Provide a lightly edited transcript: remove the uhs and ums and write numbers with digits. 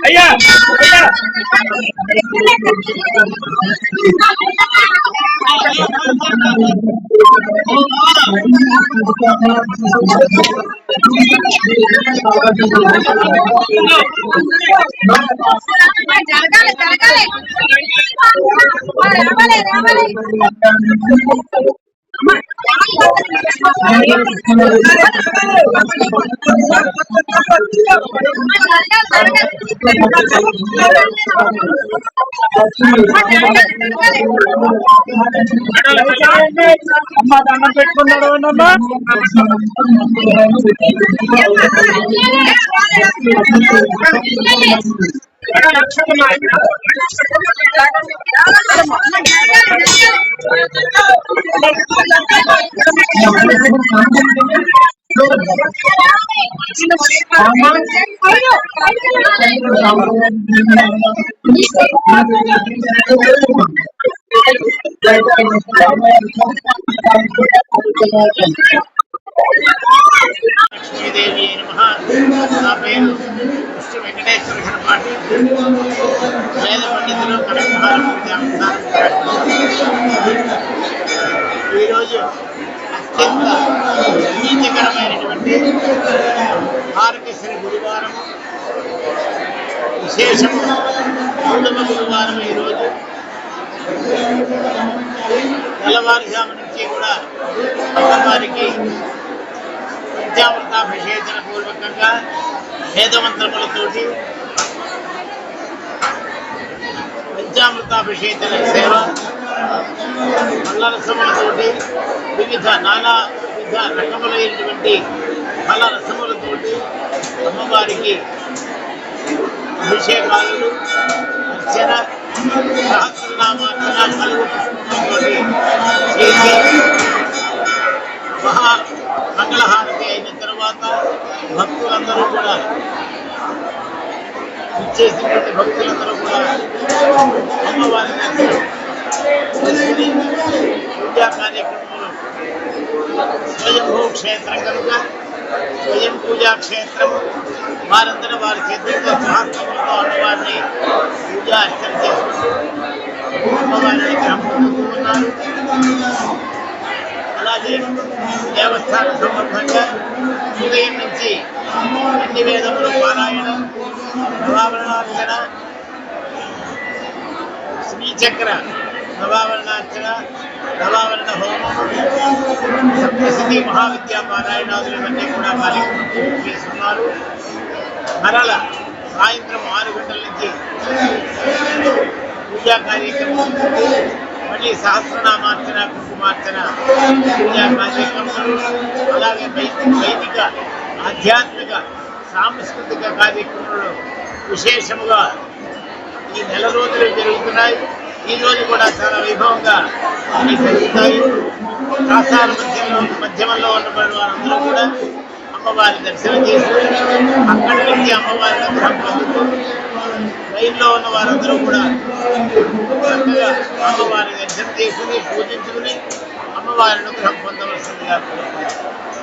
అయ్యా జరగాలి జరగాలి రావాలి రావాలి అమ్మా దండం పెట్టుకున్నాడు అమ్మా లక్ష్మీదేవి నా పేరు శ్రీ వెంకటేశ్వర ఘనపాటి వేద పండితులు ఈరోజు అత్యంత ప్రీతికరమైనటువంటి ఆరోగ్యశ్రీ గురువారం విశేషము 3వ గురువారం ఈరోజు తెల్లవారుజాము నుంచి కూడా అమ్మవారికి పంచామృతాభిషేచన పూర్వకంగా వేదమంత్రములతోటి పంచామృతాభిషేచన సేవ ఫలరసములతోటి నానా వివిధ రకములైనటువంటి ఫలరసములతోటి అమ్మవారికి అభిషేకాలు అర్చన సహస్రనామార్చన కలుగు చేసి మహా మంగళహారతి అయిన తర్వాత భక్తులందరూ కూడా ఇచ్చేసినటువంటి భక్తులందరూ కూడా అమ్మవారిని పూజా కార్యక్రమంలో స్వయంభూ క్షేత్రం కనుక స్వయం పూజా క్షేత్రం వారందరూ వారి చేతులతో సహస్రములతో అమ్మవారిని పూజా అర్చన చేసుకుంటూ అమ్మవారిని గ్రహిస్తున్నారు. అలాగే దేవస్థానం సంబంధంగా ఉదయం నుంచి అన్ని వేదములు పారాయణం, నవావరణార్చన, శ్రీచక్ర నవావరణార్చన, నవావరణ హోమం, సప్తశతి మహావిద్యా పారాయణాదులు ఇవన్నీ కూడా కార్యక్రమం చేస్తున్నారు. మరల సాయంత్రం 6 గంటల నుంచి పూజా కార్యక్రమం, మళ్ళీ సహస్రనామార్చన, కుంకుమార్చన పూజా కార్యక్రమాలు, అలాగే వైదిక ఆధ్యాత్మిక సాంస్కృతిక కార్యక్రమాలు విశేషముగా ఈ నెల రోజులు జరుగుతున్నాయి. ఈ రోజు కూడా చాలా వైభవంగా అన్ని జరుగుతాయి. కాసాల మధ్యమంలో ఉన్నటువంటి వారందరూ కూడా అమ్మవారి దర్శనం చేసి అక్కడి నుంచి అమ్మవారి అనుగ్రహం పొందుతూ లైన్లో ఉన్న వారందరూ కూడా చక్కగా అమ్మవారి దర్శనం చేసుకుని పూజించుకుని అమ్మవారి అనుగ్రహం పొందవలసిందిగా కోరుతున్నాను.